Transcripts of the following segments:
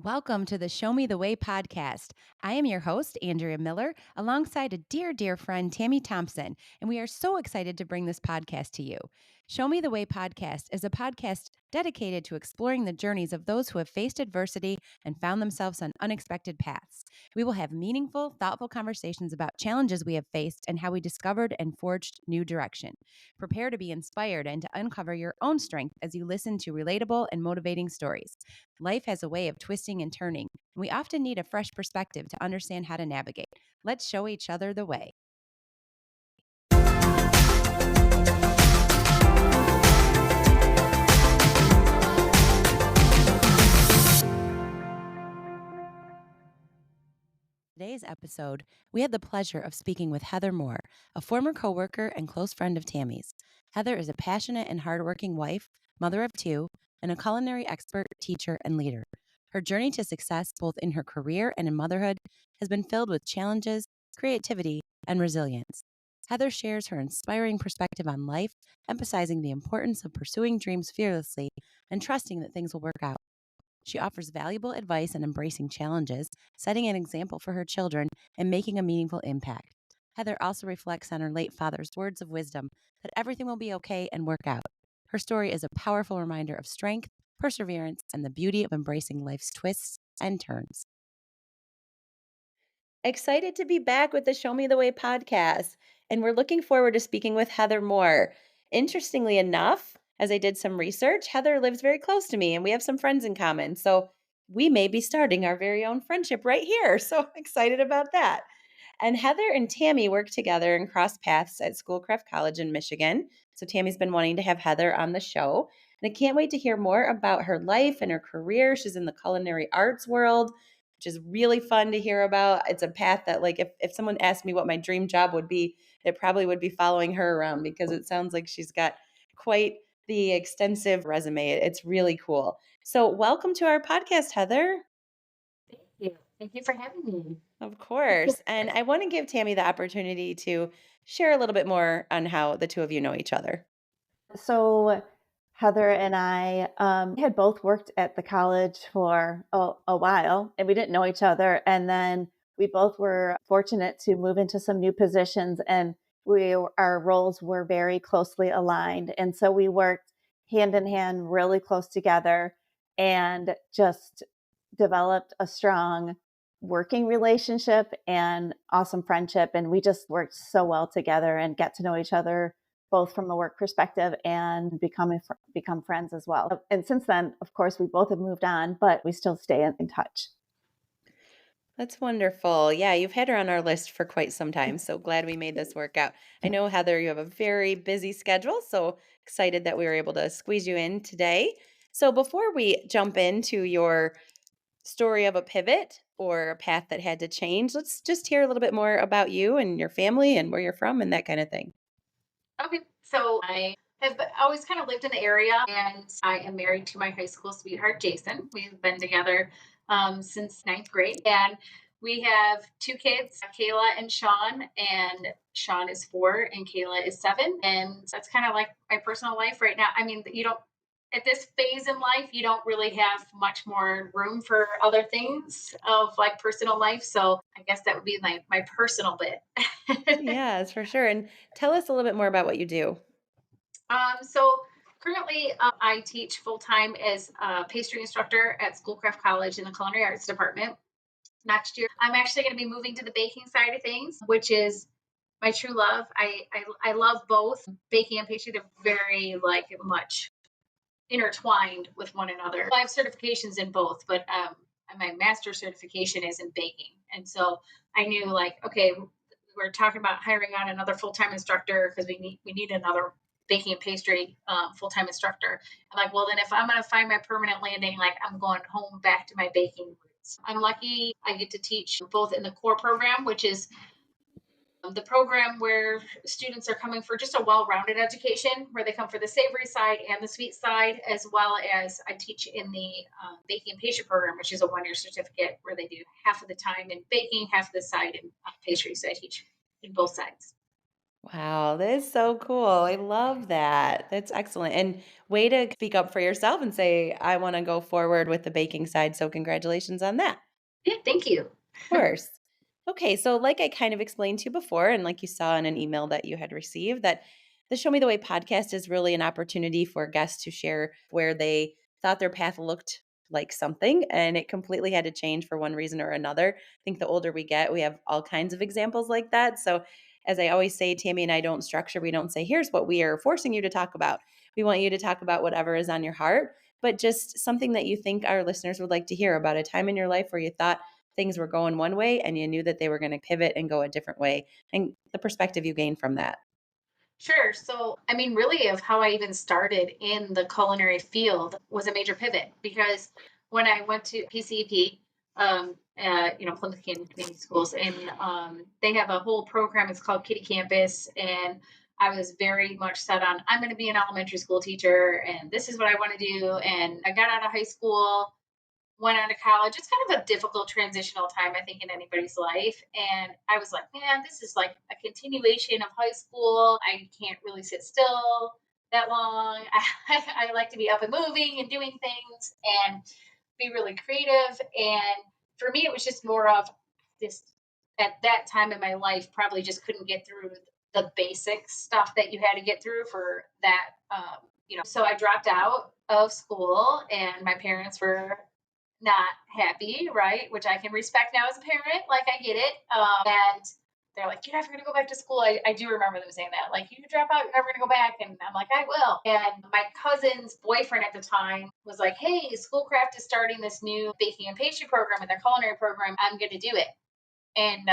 Welcome to the Show Me the Way podcast. I am your host, Andrea Miller, alongside a dear, dear friend, Tammy Thompson, and we are so excited to bring this podcast to you. Show Me the Way podcast is a podcast dedicated to exploring the journeys of those who have faced adversity and found themselves on unexpected paths. We will have meaningful, thoughtful conversations about challenges we have faced and how we discovered and forged new direction. Prepare to be inspired and to uncover your own strength as you listen to relatable and motivating stories. Life has a way of twisting and turning, and we often need a fresh perspective to understand how to navigate. Let's show each other the way. Today's episode, we had the pleasure of speaking with Heather Moore, a former coworker and close friend of Tammy's. Heather is a passionate and hardworking wife, mother of two, and a culinary expert, teacher, and leader. Her journey to success, both in her career and in motherhood, has been filled with challenges, creativity, and resilience. Heather shares her inspiring perspective on life, emphasizing the importance of pursuing dreams fearlessly and trusting that things will work out. She offers valuable advice on embracing challenges, setting an example for her children, and making a meaningful impact. Heather also reflects on her late father's words of wisdom that everything will be okay and work out. Her story is a powerful reminder of strength, perseverance, and the beauty of embracing life's twists and turns. Excited to be back with the Show Me the Way podcast, and we're looking forward to speaking with Heather Moore. Interestingly enough, as I did some research, Heather lives very close to me, and we have some friends in common. So we may be starting our very own friendship right here. So excited about that. And Heather and Tammy work together and cross paths at Schoolcraft College in Michigan. So Tammy's been wanting to have Heather on the show. And I can't wait to hear more about her life and her career. She's in the culinary arts world, which is really fun to hear about. It's a path that, like, if someone asked me what my dream job would be, it probably would be following her around because it sounds like she's got quite the extensive resume. It's really cool. So, welcome to our podcast, Heather. Thank you. Thank you for having me. Of course. And I want to give Tammy the opportunity to share a little bit more on how the two of you know each other. So Heather and I had both worked at the college for a while, and we didn't know each other. And then we both were fortunate to move into some new positions, and our roles were very closely aligned. And so we worked hand in hand, really close together, and just developed a strong working relationship and awesome friendship. And we just worked so well together and get to know each other both from a work perspective and become friends as well. And since then, of course, we both have moved on, but we still stay in touch. That's wonderful. Yeah, you've had her on our list for quite some time. So glad we made this work out. I know, Heather, you have a very busy schedule. So excited that we were able to squeeze you in today. So before we jump into your story of a pivot or a path that had to change, let's just hear a little bit more about you and your family and where you're from and that kind of thing. Okay, so I have always kind of lived in the area, and I am married to my high school sweetheart, Jason. We've been together since ninth grade, and we have two kids, Kayla and Sean, and Sean is 4 and Kayla is 7. And that's kind of like my personal life right now. I mean, you don't, at this phase in life, you don't really have much more room for other things of like personal life. So I guess that would be my personal bit. Yes, for sure. And tell us a little bit more about what you do. So currently, I teach full time as a pastry instructor at Schoolcraft College in the culinary arts department. Next year, I'm actually going to be moving to the baking side of things, which is my true love. I love both baking and pastry. They're very like much intertwined with one another. I have certifications in both, but my master certification is in baking, and so I knew like okay, we're talking about hiring on another full time instructor because we need another baking and pastry full time instructor. I'm like, well, then if I'm going to find my permanent landing, like I'm going home back to my baking roots. I'm lucky I get to teach both in the core program, which is the program where students are coming for just a well-rounded education, where they come for the savory side and the sweet side, as well as I teach in the baking and pastry program, which is a 1-year certificate where they do half of the time in baking, half of the side in pastry. So I teach in both sides. Wow, that is so cool. I love that. That's excellent. And way to speak up for yourself and say, I want to go forward with the baking side. So, congratulations on that. Yeah, thank you. Course. Okay, so like I kind of explained to you before, and like you saw in an email that you had received, that the Show Me the Way podcast is really an opportunity for guests to share where they thought their path looked like something and it completely had to change for one reason or another. I think the older we get, we have all kinds of examples like that. So, as I always say, Tammy and I don't structure, we don't say, here's what we are forcing you to talk about. We want you to talk about whatever is on your heart, but just something that you think our listeners would like to hear about a time in your life where you thought, things were going one way and you knew that they were going to pivot and go a different way and the perspective you gained from that. Sure. So, I mean, really, of how I even started in the culinary field was a major pivot because when I went to PCEP, Plymouth Canyon Community Schools, and they have a whole program. It's called Kitty Campus, and I was very much set on I'm going to be an elementary school teacher, and this is what I want to do. And I got out of high school, went on to college. It's kind of a difficult transitional time, I think, in anybody's life. And I was like, man, this is like a continuation of high school. I can't really sit still that long. I like to be up and moving and doing things and be really creative. And for me, it was just more of this at that time in my life, probably just couldn't get through the basic stuff that you had to get through for that. So I dropped out of school, and my parents were not happy, right? Which I can respect now as a parent. Like, I get it. And they're like, you're never going to go back to school. I do remember them saying that. Like, you drop out, you're never going to go back. And I'm like, I will. And my cousin's boyfriend at the time was like, hey, Schoolcraft is starting this new baking and pastry program and their culinary program. I'm going to do it. And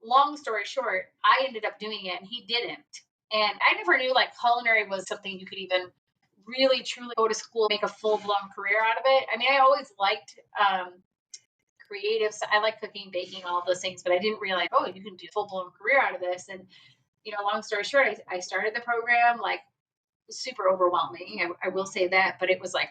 long story short, I ended up doing it and he didn't. And I never knew like culinary was something you could even really truly go to school, make a full blown career out of it. I mean, I always liked creative. So I like cooking, baking, all those things, but I didn't realize, oh, you can do a full blown career out of this. And, long story short, I started the program like super overwhelming. I will say that, but it was like,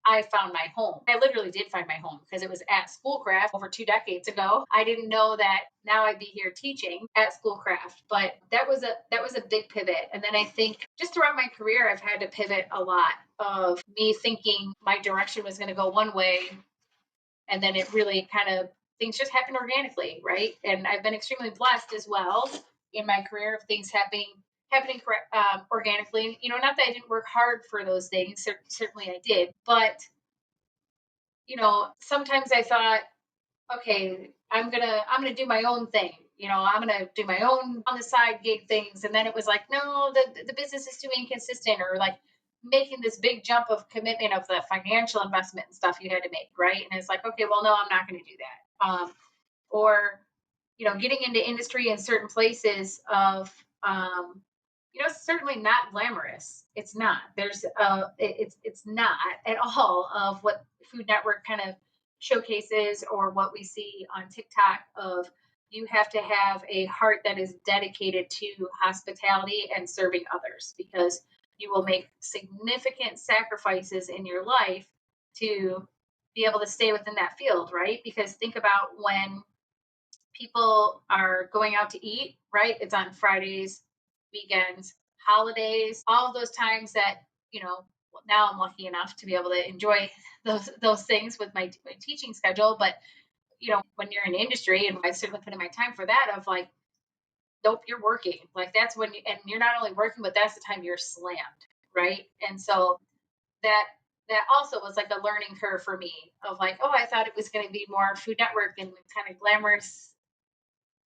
I found my home. I literally did find my home because it was at Schoolcraft over 2 decades ago. I didn't know that now I'd be here teaching at Schoolcraft, but that was a big pivot. And then I think just throughout my career, I've had to pivot a lot of me thinking my direction was going to go one way, and then it really kind of things just happen organically, right? And I've been extremely blessed as well in my career of things happening organically. Not that I didn't work hard for those things. Certainly I did, but sometimes I thought, okay, I'm gonna do my own thing. I'm gonna do my own on the side gig things, and then it was like, no, the business is too inconsistent, or like making this big jump of commitment of the financial investment and stuff you had to make, right? And it's like, okay, well, no, I'm not going to do that. Or getting into industry in certain places of certainly not glamorous. It's not. It's not at all of what Food Network kind of showcases or what we see on TikTok of you have to have a heart that is dedicated to hospitality and serving others because you will make significant sacrifices in your life to be able to stay within that field, right? Because think about when people are going out to eat, right? It's on Fridays, weekends, holidays, all of those times that, now I'm lucky enough to be able to enjoy those things with my teaching schedule. But, when you're in industry, and I certainly put in my time for that of like, nope, you're working. Like that's when, and you're not only working, but that's the time you're slammed, right? And so that that also was like a learning curve for me of like, oh, I thought it was going to be more Food Network and kind of glamorous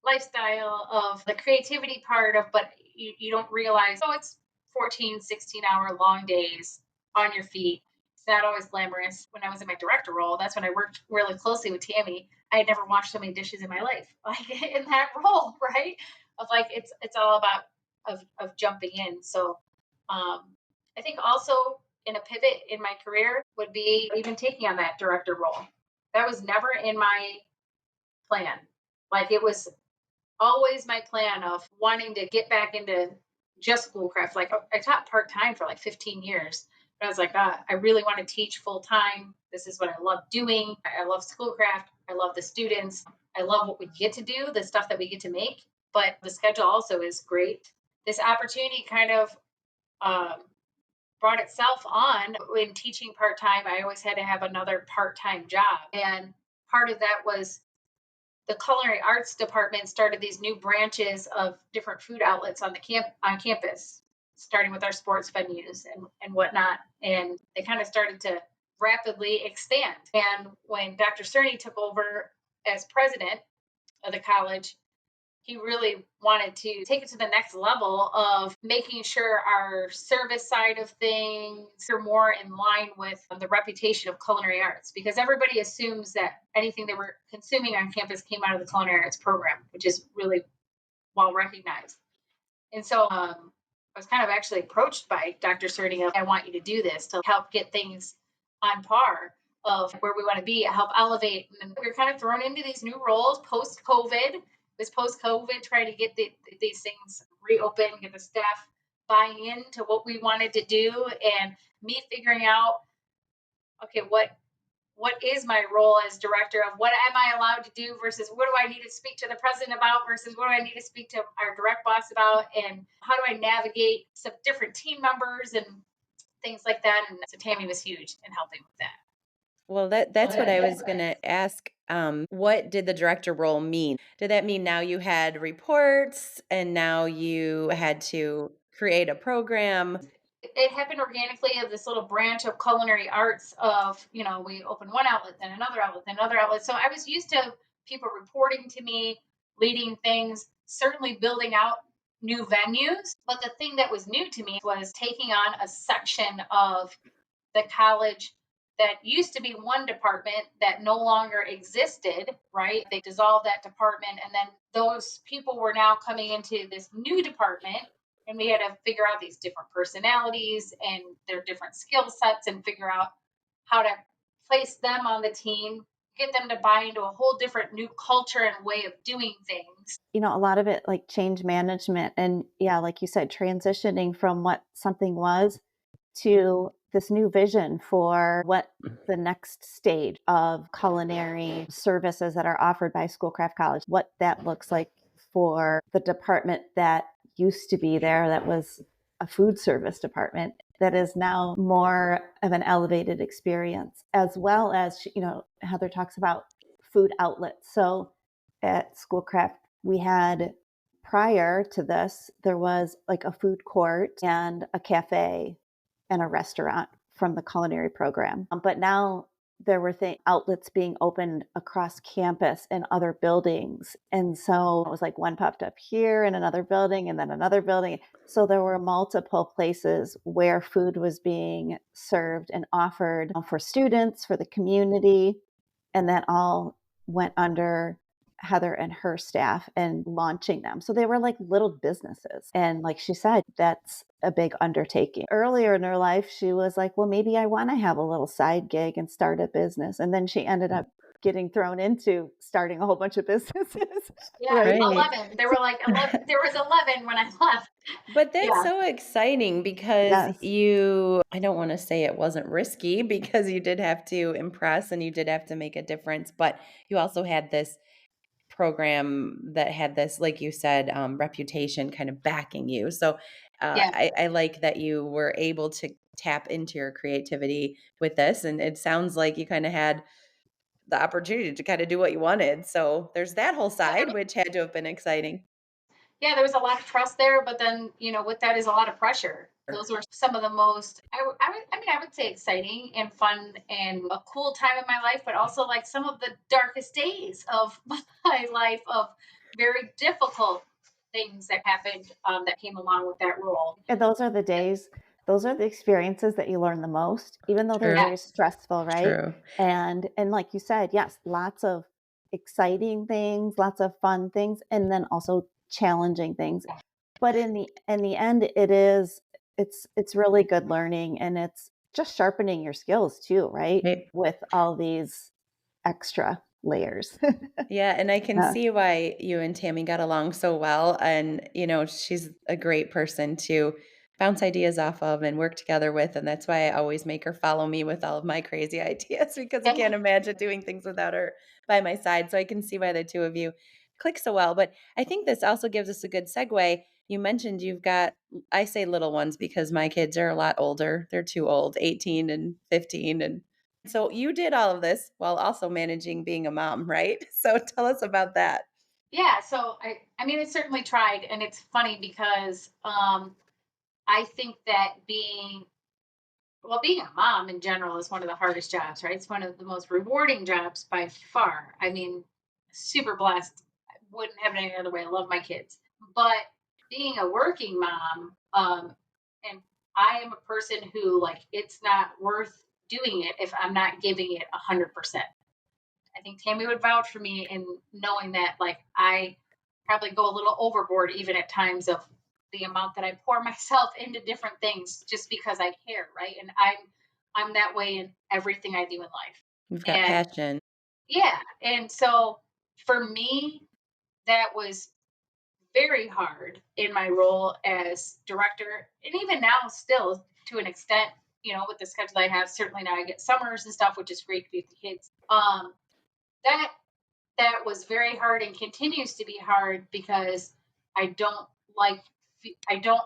lifestyle of the creativity part of, but you don't realize, oh, it's 14, 16-hour long days on your feet. It's not always glamorous. When I was in my director role, that's when I worked really closely with Tammy. I had never washed so many dishes in my life, like in that role, right? Of like, it's all about of jumping in. So I think also in a pivot in my career would be even taking on that director role. That was never in my plan. Like it was always my plan of wanting to get back into just Schoolcraft. Like I taught part time for like 15 years. But I was like, I really want to teach full time. This is what I love doing. I love Schoolcraft. I love the students. I love what we get to do, the stuff that we get to make. but the schedule also is great. This opportunity kind of um, brought itself on when teaching part time. I always had to have another part time job. And part of that was the culinary arts department started these new branches of different food outlets on the on campus, starting with our sports venues and whatnot. And they kind of started to rapidly expand. And when Dr. Cerny took over as president of the college, he really wanted to take it to the next level of making sure our service side of things are more in line with the reputation of culinary arts, because everybody assumes that anything they were consuming on campus came out of the culinary arts program, which is really well recognized. And so I was kind of actually approached by Dr. Cerny. I want you to do this to help get things on par of where we want to be, help elevate. And we were kind of thrown into these new roles post COVID. It was post COVID, trying to get these things reopened, get the staff buy into what we wanted to do, and me figuring out, okay, what is my role as director, of what am I allowed to do versus what do I need to speak to the president about versus what do I need to speak to our direct boss about, and how do I navigate some different team members and things like that. And so Tammy was huge in helping with that. Well, that's what I was gonna ask. What did the director role mean? Did that mean now you had reports and now you had to create a program? It happened organically of this little branch of culinary arts of, we opened one outlet, then another outlet, then another outlet. So I was used to people reporting to me, leading things, certainly building out new venues. But the thing that was new to me was taking on a section of the college that used to be one department that no longer existed, right? They dissolved that department. And then those people were now coming into this new department. And we had to figure out these different personalities and their different skill sets and figure out how to place them on the team, get them to buy into a whole different new culture and way of doing things. A lot of it like change management and yeah, like you said, transitioning from what something was to this new vision for what the next stage of culinary services that are offered by Schoolcraft College, what that looks like for the department that used to be there, that was a food service department, that is now more of an elevated experience, as well as, Heather talks about food outlets. So at Schoolcraft, we had, prior to this, there was like a food court and a cafe and a restaurant from the culinary program. But now there were outlets being opened across campus and other buildings. And so it was like one popped up here in another building and then another building. So there were multiple places where food was being served and offered for students, for the community. And that all went under Heather and her staff and launching them. So they were like little businesses. And like she said, that's a big undertaking. Earlier in her life, she was like, well, maybe I want to have a little side gig and start a business. And then she ended up getting thrown into starting a whole bunch of businesses. Yeah, Right? 11. There were like 11. There was 11 when I left. But that's Yeah. so exciting because Yes. I don't want to say it wasn't risky because you did have to impress and you did have to make a difference, but you also had this program that had this, like you said, reputation kind of backing you. So Yeah. I like that you were able to tap into your creativity with this. And it sounds like you kind of had the opportunity to kind of do what you wanted. So there's that whole side, which had to have been exciting. Yeah, there was a lot of trust there, but then, with that is a lot of pressure. Those were some of the most, I would say exciting and fun and a cool time in my life, but also like some of the darkest days of my life, of very difficult things that happened, that came along with that role. And those are the days, those are the experiences that you learn the most, even though they're True. very stressful, right? True. And like you said, yes, lots of exciting things, lots of fun things, and then also challenging things. But in the end, it's really good learning, and it's just sharpening your skills too, right? Right. With all these extra layers. Yeah, and I can Yeah. see why you and Tammy got along so well. And, she's a great person to bounce ideas off of and work together with. And that's why I always make her follow me with all of my crazy ideas because I can't imagine doing things without her by my side. So I can see why the two of you click so well. But I think this also gives us a good segue. You mentioned you've got, I say little ones because my kids are a lot older. They're too old, 18 and 15. And so you did all of this while also managing being a mom, right? So tell us about that. Yeah, so I mean, I certainly tried, and it's funny because I think that being a mom in general is one of the hardest jobs, right? It's one of the most rewarding jobs by far. I mean, super blessed. I wouldn't have it any other way. I love my kids. But being a working mom, and I am a person who, like, it's not worth doing it if I'm not giving it 100%. I think Tammy would vouch for me in knowing that, like, I probably go a little overboard even at times of the amount that I pour myself into different things just because I care, right? And I'm that way in everything I do in life. You've got And passion. yeah, and so for me, that was very hard in my role as director, and even now, still to an extent, with the schedule I have. Certainly now I get summers and stuff, which is great to be with the kids. That that was very hard and continues to be hard because I don't like I don't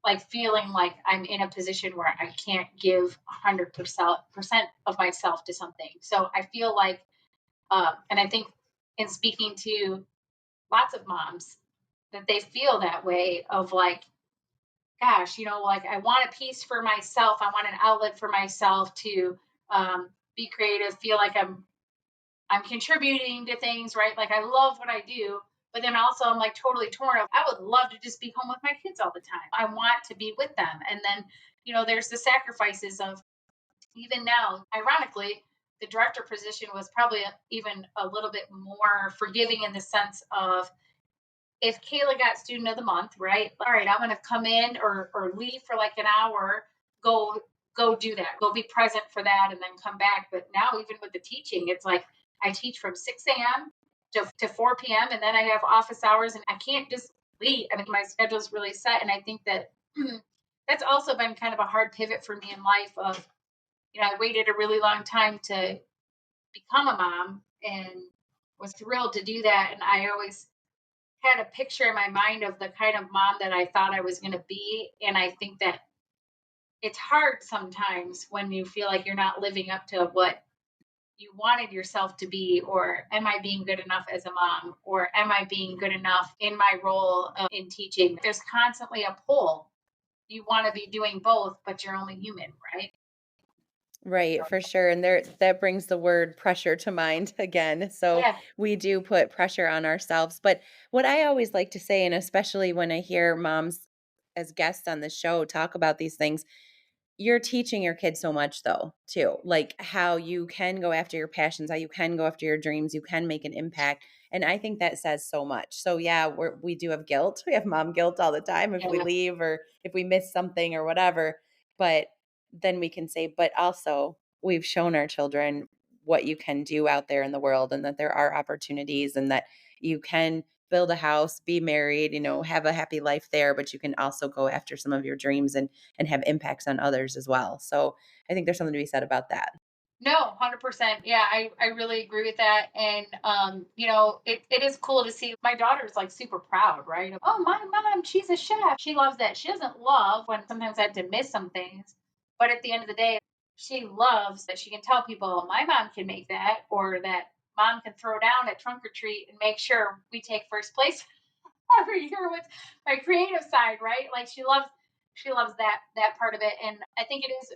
like feeling like I'm in a position where I can't give 100% of myself to something. So I feel like, and I think in speaking to lots of moms, that they feel that way of like, gosh, like I want a piece for myself. I want an outlet for myself to be creative, feel like I'm contributing to things, right? Like I love what I do, but then also I'm like totally torn up. I would love to just be home with my kids all the time. I want to be with them. And then, there's the sacrifices of even now, ironically, the director position was probably even a little bit more forgiving in the sense of if Kayla got student of the month, right? All right, I'm going to come in or leave for like an hour, go do that, go be present for that, and then come back. But now, even with the teaching, it's like I teach from 6 a.m. to 4 p.m. and then I have office hours, and I can't just leave. I mean, my schedule's really set, and I think that that's also been kind of a hard pivot for me in life. Of I waited a really long time to become a mom, and was thrilled to do that, and I always had a picture in my mind of the kind of mom that I thought I was going to be. And I think that it's hard sometimes when you feel like you're not living up to what you wanted yourself to be, or am I being good enough as a mom, or am I being good enough in my role in teaching? There's constantly a pull. You want to be doing both, but you're only human, right? Right, for sure. And there that brings the word pressure to mind again. So Yeah. we do put pressure on ourselves. But what I always like to say, and especially when I hear moms as guests on the show talk about these things, you're teaching your kids so much though, too. Like how you can go after your passions, how you can go after your dreams, you can make an impact. And I think that says so much. So yeah, we do have guilt. We have mom guilt all the time if we Yeah. leave or if we miss something or whatever. But then we can say, but also we've shown our children what you can do out there in the world and that there are opportunities and that you can build a house, be married, have a happy life there, but you can also go after some of your dreams and have impacts on others as well. So I think there's something to be said about that. No, 100%. Yeah, I really agree with that. And, it is cool to see my daughter's like super proud, right? Oh, my mom, she's a chef. She loves that. She doesn't love when sometimes I had to miss some things. But at the end of the day, she loves that she can tell people, my mom can make that, or that mom can throw down at trunk or treat and make sure we take first place every year with my creative side, right? Like she loves that part of it. And I think it is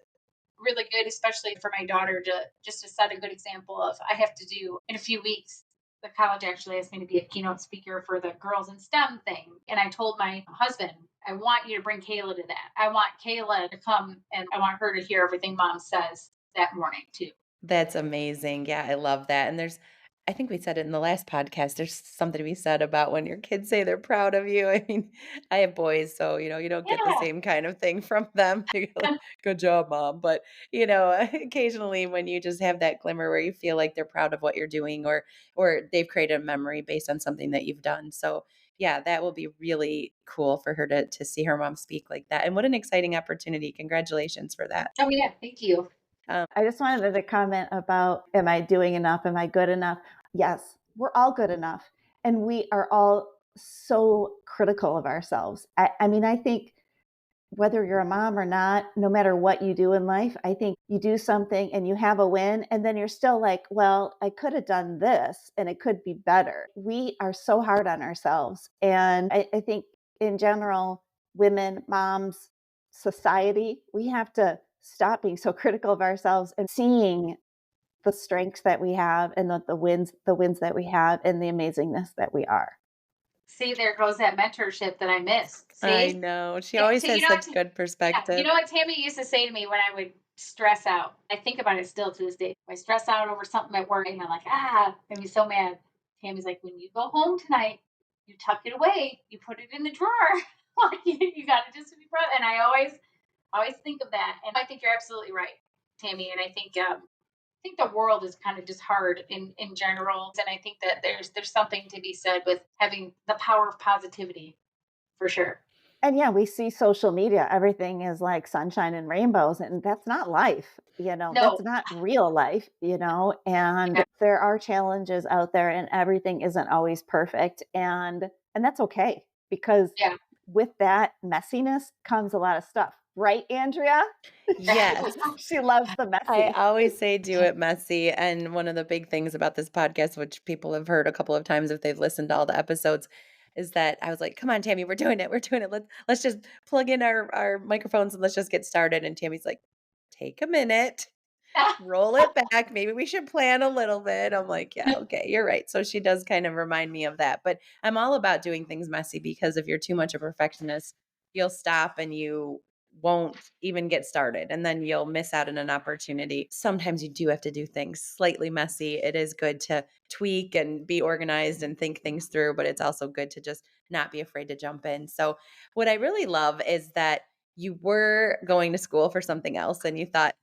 really good, especially for my daughter, to just to set a good example of. I have to do in a few weeks. The college actually asked me to be a keynote speaker for the girls in STEM thing, and I told my husband, I want you to bring Kayla to that. I want Kayla to come, and I want her to hear everything Mom says that morning too. That's amazing. Yeah, I love that. And I think we said it in the last podcast. There's something to be said about when your kids say they're proud of you. I mean, I have boys, so you don't get the Yeah. same kind of thing from them. You're like, good job, mom. But occasionally when you just have that glimmer where you feel like they're proud of what you're doing, or they've created a memory based on something that you've done. So yeah, that will be really cool for her to see her mom speak like that. And what an exciting opportunity. Congratulations for that. Oh yeah, thank you. I just wanted to comment about, am I doing enough? Am I good enough? Yes, we're all good enough. And we are all so critical of ourselves. I mean, I think whether you're a mom or not, no matter what you do in life, I think you do something and you have a win, and then you're still like, well, I could have done this and it could be better. We are so hard on ourselves. And I think in general, women, moms, society, we have to stop being so critical of ourselves and seeing the strengths that we have and the wins that we have and the amazingness that we are. See, there goes that mentorship that I missed. I See? know. She Yeah, always so you has know what such good yeah, you perspective. know what Tammy used to say to me when I would stress out? I think about it still to this day. I stress out over something at work and I'm like, I'd be so mad. Tammy's like, when you go home tonight, you tuck it away, you put it in the drawer. Like you gotta just be proud. And I always think of that. And I think you're absolutely right, Tammy. And I think the world is kind of just hard in general. And I think that there's something to be said with having the power of positivity for sure. And yeah, we see social media, everything is like sunshine and rainbows, and that's not life, that's No, not real life, and yeah, there are challenges out there and everything isn't always perfect. And that's okay because yeah. with that messiness comes a lot of stuff. Right, Andrea? Yes. She loves the I messy. always say do it messy. And one of the big things about this podcast, which people have heard a couple of times if they've listened to all the episodes, is that I was like, come on, Tammy, we're doing it. We're doing it. Let's just plug in our microphones and let's just get started. And Tammy's like, take a minute, roll it back. Maybe we should plan a little bit. I'm like, yeah, okay, you're right. So she does kind of remind me of that. But I'm all about doing things messy because if you're too much a perfectionist, you'll stop and you won't even get started and then you'll miss out on an opportunity. Sometimes you do have to do things slightly messy. It is good to tweak and be organized and think things through, but it's also good to just not be afraid to jump in. So what I really love is that you were going to school for something else and you thought,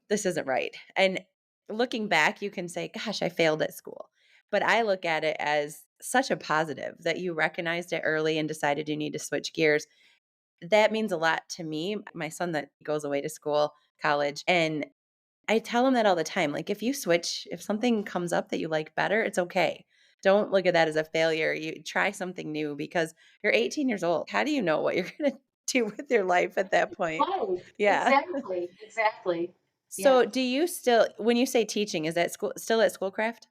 this isn't right. And looking back, you can say, gosh, I failed at school. But I look at it as such a positive that you recognized it early and decided you need to switch gears. That means a lot to me. My son that goes away to school, college, and I tell him that all the time. Like if you switch, if something comes up that you like better, it's okay. Don't look at that as a failure. You try something new because you're 18 years old. How do you know what you're going to do with your life at that point? Right. Yeah. Exactly. Exactly. Yeah. So, do you still when you say teaching, is that school still at Schoolcraft?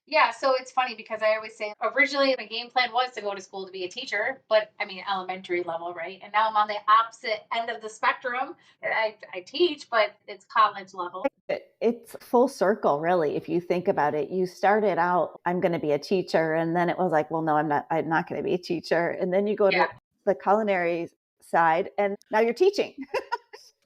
Yeah. So it's funny because I always say originally my game plan was to go to school to be a teacher, but I mean elementary level, right? And now I'm on the opposite end of the spectrum. I teach, but it's college level. It's full circle, really. If you think about it, you started out, I'm going to be a teacher. And then it was like, well, no, I'm not going to be a teacher. And then you go Yeah. to the culinary side and now you're teaching.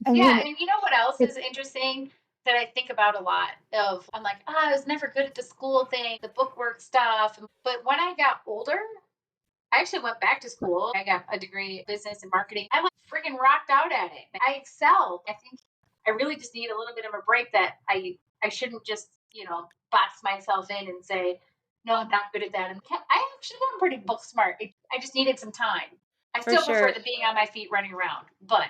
I Yeah. mean, And you know what else it's is interesting that I think about a lot of I'm like, I was never good at the school thing, the bookwork stuff. But when I got older, I actually went back to school. I got a degree in business and marketing. I like freaking rocked out at it. I excelled. I think I really just need a little bit of a break that I shouldn't just, box myself in and say, no, I'm not good at that. And I actually am pretty book smart. I just needed some time. I For still prefer sure. the being on my feet running around, but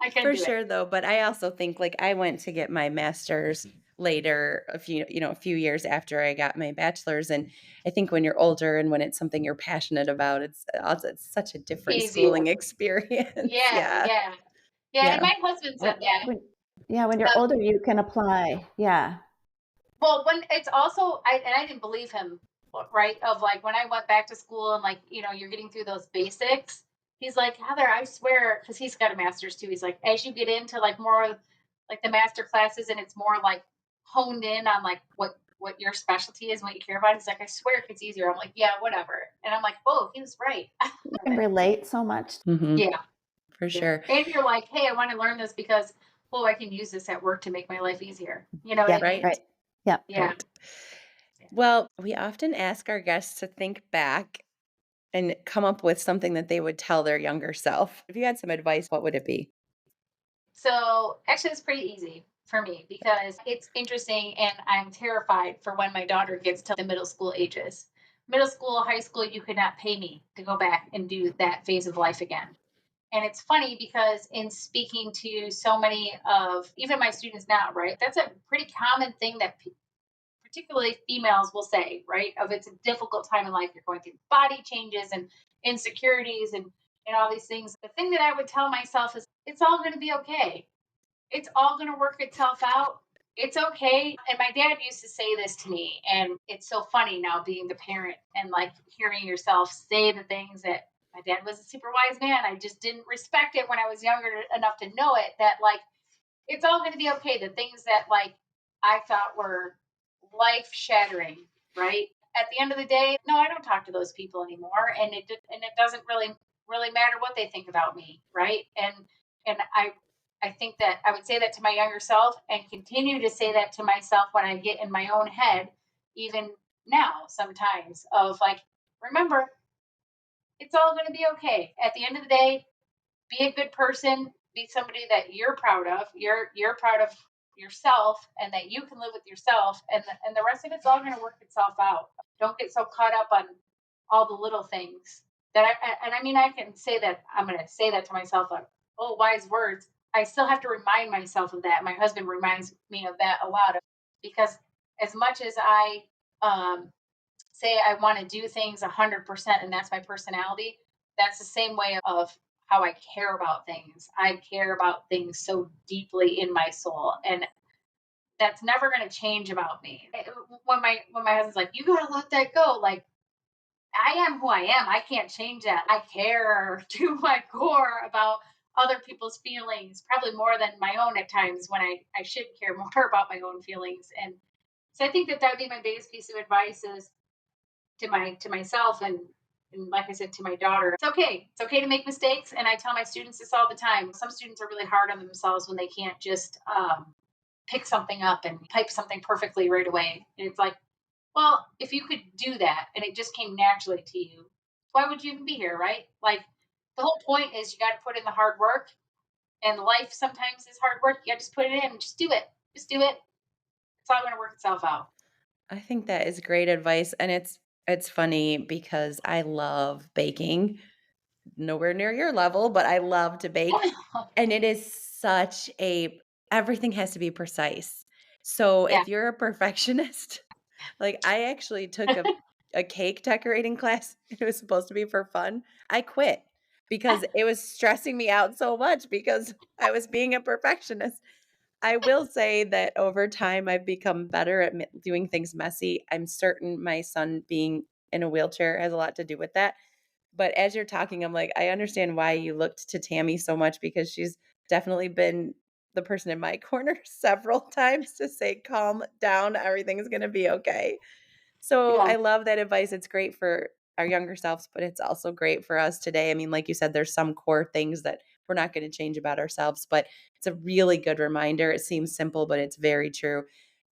I can For do it. sure though, but I also think like I went to get my master's later a few years after I got my bachelor's and I think when you're older and when it's something you're passionate about, it's such a different Easier. schooling experience. Yeah, Yeah. yeah. Yeah, and Yeah. my husband said that. when, yeah, when you're Uh, older, you can apply. Yeah. Well, when it's also, I didn't believe him, right? Of like when I went back to school and like, you're getting through those basics. He's like, Heather, I swear, because he's got a master's too. He's like, as you get into like more like the master classes and it's more like honed in on like what your specialty is, and what you care about. He's like, I swear it gets easier. I'm like, yeah, whatever. And I'm like, oh, he was right. You can relate so much. Mhm. Yeah, For yeah. sure. And you're like, hey, I want to learn this because, well, I can use this at work to make my life easier. You know what Yeah. I mean? Right. Right. Yeah. Yeah. Right. Well, we often ask our guests to think back and come up with something that they would tell their younger self. If you had some advice, what would it be? So actually, it's pretty easy for me because it's interesting and I'm terrified for when my daughter gets to the middle school ages. Middle school, high school, you could not pay me to go back and do that phase of life again. And it's funny because in speaking to so many of even my students now, right, that's a pretty common thing that particularly females will say, right? Of it's a difficult time in life. You're going through body changes and insecurities and all these things. The thing that I would tell myself is it's all going to be okay. It's all going to work itself out. It's okay. And my dad used to say this to me, and it's so funny now being the parent and like hearing yourself say the things that my dad was a super wise man. I just didn't respect it when I was younger enough to know it, that like it's all going to be okay. The things that like I thought were life shattering, right? At the end of the day, no, I don't talk to those people anymore, and it doesn't really matter what they think about me, right? And I think that I would say that to my younger self and continue to say that to myself when I get in my own head, even now sometimes of like, remember, it's all going to be okay. At the end of the day, be a good person, be somebody that you're proud of. You're proud of yourself and that you can live with yourself, and the rest of it's all going to work itself out. Don't get so caught up on all the little things that I mean I can say that I'm going to say that to myself like, oh, wise words. I still have to remind myself of that. My husband reminds me of that a lot because as much as I say I want to do things 100% and that's my personality, that's the same way of how I care about things. I care about things so deeply in my soul, and that's never going to change about me. When my husband's like, "You got to let that go," like I am who I am. I can't change that. I care to my core about other people's feelings, probably more than my own at times when I should care more about my own feelings. And so I think that that would be my biggest piece of advice is to myself and like I said to my daughter, it's okay. It's okay to make mistakes, and I tell my students this all the time. Some students are really hard on themselves when they can't just pick something up and type something perfectly right away. And it's like, well, if you could do that and it just came naturally to you, why would you even be here, right? Like the whole point is you got to put in the hard work, and life sometimes is hard work. You got to just put it in and just do it. Just do it. It's all going to work itself out. I think that is great advice, and it's funny because I love baking. Nowhere near your level, but I love to bake, and it is such a everything has to be precise. So Yeah. if you're a perfectionist, like I actually took a cake decorating class. It was supposed to be for fun. I quit because it was stressing me out so much because I was being a perfectionist. I will say that over time, I've become better at doing things messy. I'm certain my son being in a wheelchair has a lot to do with that. But as you're talking, I'm like, I understand why you looked to Tammy so much because she's definitely been the person in my corner several times to say, calm down, everything's going to be okay. So Yeah. I love that advice. It's great for our younger selves, but it's also great for us today. I mean, like you said, there's some core things that we're not going to change about ourselves, but it's a really good reminder. It seems simple, but it's very true.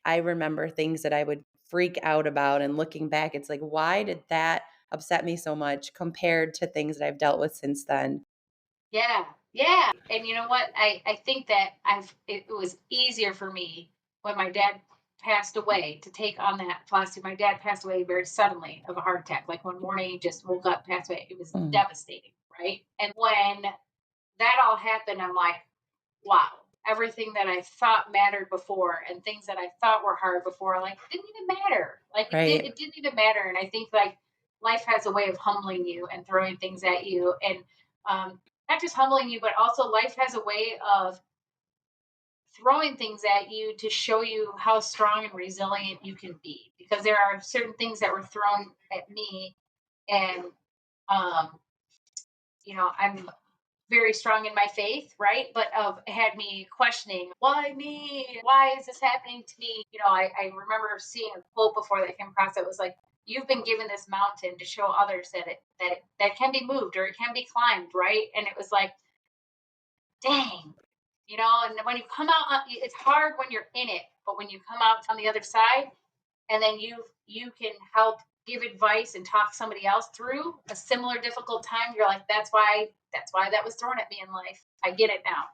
I remember things that I would freak out about, and looking back, it's like, why did that upset me so much compared to things that I've dealt with since then? Yeah, yeah. And you know what? I think that it was easier for me when my dad passed away to take on that philosophy. My dad passed away very suddenly of a heart attack. Like one morning he just woke up, passed away. It was Mm, devastating, right? And when that all happened, I'm like, wow, everything that I thought mattered before and things that I thought were hard before, like didn't even matter. Like right. it didn't even matter. And I think like life has a way of humbling you and throwing things at you, and not just humbling you, but also life has a way of throwing things at you to show you how strong and resilient you can be. Because there are certain things that were thrown at me, and um, I'm very strong in my faith, right? But of had me questioning, why me? Why is this happening to me? I remember seeing a quote before that came across that was like, "You've been given this mountain to show others that can be moved or it can be climbed," right? And it was like, dang, And when you come out, it's hard when you're in it, but when you come out on the other side, and then you can help give advice and talk somebody else through a similar difficult time, you're like, that's why that was thrown at me in life. I get it now.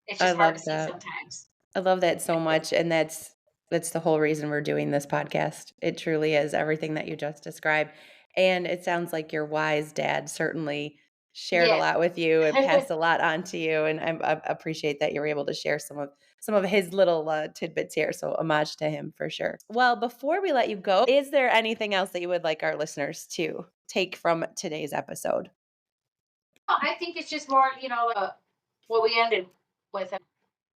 It's I just hard to love see that. sometimes. I love that so much, and that's the whole reason we're doing this podcast. It truly is everything that you just described, and it sounds like your wise dad certainly shared a Yeah. lot with you and passed a lot on to you, and I appreciate that you're able to share some of his little tidbits here. So homage to him for sure. Well, before we let you go, is there anything else that you would like our listeners to take from today's episode? I think it's just more, what we ended with.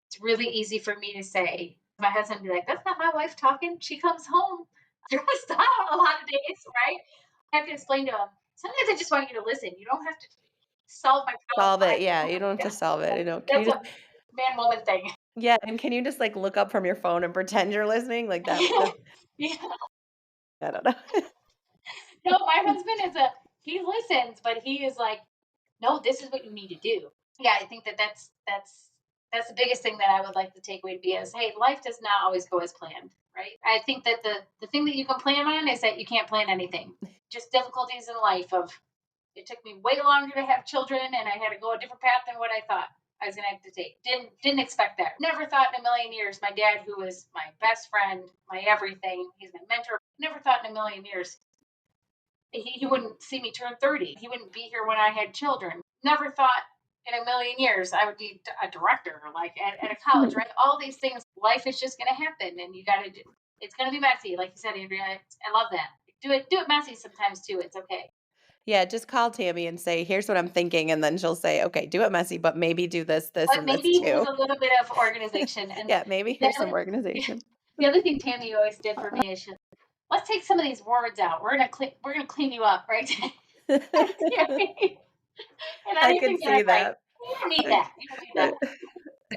It's really easy for me to say. My husband would be like, "That's not my wife talking. She comes home stressed out a lot of days, right?" I have to explain to him. Sometimes I just want you to listen. You don't have to solve my Solve problem. it. Yeah, you don't have to Yeah, solve it. Can you that's just a man woman thing. yeah, and can you just like look up from your phone and pretend you're listening like that? Yeah. I don't know. No, my husband he listens, but he is like, no, this is what you need to do. Yeah, I think that's the biggest thing that I would like the takeaway to be is, hey, life does not always go as planned, right? I think that the thing that you can plan on is that you can't plan anything. Just difficulties in life of it took me way longer to have children and I had to go a different path than what I thought I was gonna have to take. Didn't expect that. Never thought in a million years my dad, who was my best friend, my everything, he's my mentor, never thought in a million years he wouldn't see me turn 30. He wouldn't be here when I had children. Never thought in a million years I would be a director, like at a college, right? All these things, life is just going to happen, and you got to do. It's going to be messy, like you said, Andrea. I love that. Do it messy sometimes too. It's okay. Yeah, just call Tammy and say, "Here's what I'm thinking," and then she'll say, "Okay, do it messy, but maybe do this, this, But and this maybe with too." a little bit of organization. And Yeah, maybe the here's some other, organization. the other thing Tammy always did for me is let's take some of these words out. We're gonna clean you up, right? Tammy. And I can anything that see I'm like, that. you don't need I that. You don't need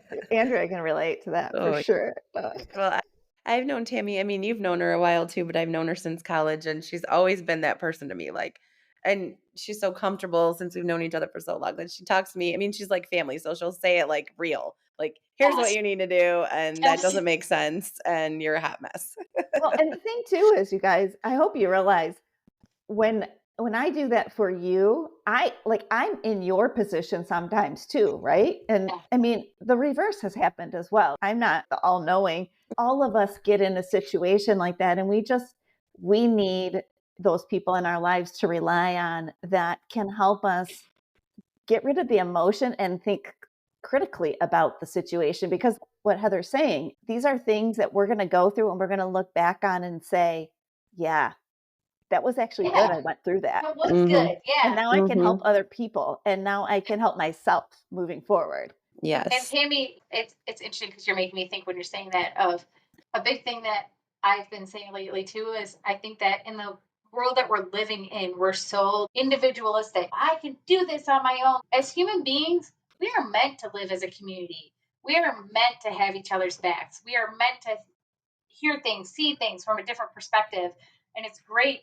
that. Andrea can relate to that for Oh, sure. well, I've known Tammy. I mean, you've known her a while too, but I've known her since college, and she's always been that person to me. Like, and she's so comfortable since we've known each other for so long that she talks to me. I mean, she's like family, so she'll say it like real. Like, here's what Yes, you need to do, and that yes, doesn't make sense, and you're a hot mess. Well, and the thing too is, you guys, I hope you realize when I do that for you, I'm in your position sometimes too, right? And yeah, I mean, the reverse has happened as well. I'm not the all-knowing. All of us get in a situation like that, and we need those people in our lives to rely on that can help us get rid of the emotion and think critically about the situation, because what Heather's saying, these are things that we're going to go through and we're going to look back on and say, yeah, that was actually good. yeah. I went through that. It was Mhm. good. And Yeah. now I can help Mhm. other people. And now I can help myself moving forward. And Yes. Tammy, it's interesting because you're making me think when you're saying that of a big thing that I've been saying lately too is I think that in the world that we're living in, we're so individualistic. I can do this on my own. As human beings, we are meant to live as a community. We are meant to have each other's backs. We are meant to hear things, see things from a different perspective. And it's great.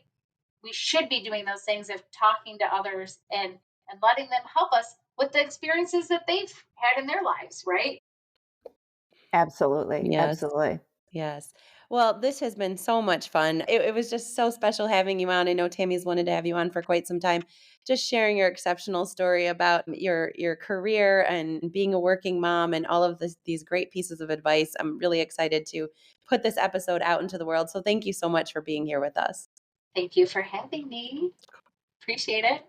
We should be doing those things of talking to others and letting them help us with the experiences that they've had in their lives, right? Absolutely. Yes. Absolutely. Yes. Well, this has been so much fun. It was just so special having you on. I know Tammy's wanted to have you on for quite some time. Just sharing your exceptional story about your career and being a working mom and all of these great pieces of advice. I'm really excited to put this episode out into the world. So thank you so much for being here with us. Thank you for having me. Appreciate it.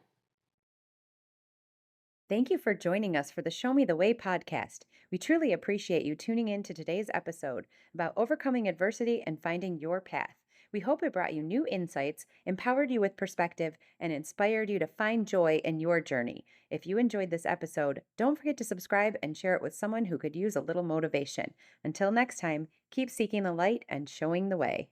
Thank you for joining us for the Show Me the Way podcast. We truly appreciate you tuning in to today's episode about overcoming adversity and finding your path. We hope it brought you new insights, empowered you with perspective, and inspired you to find joy in your journey. If you enjoyed this episode, don't forget to subscribe and share it with someone who could use a little motivation. Until next time, keep seeking the light and showing the way.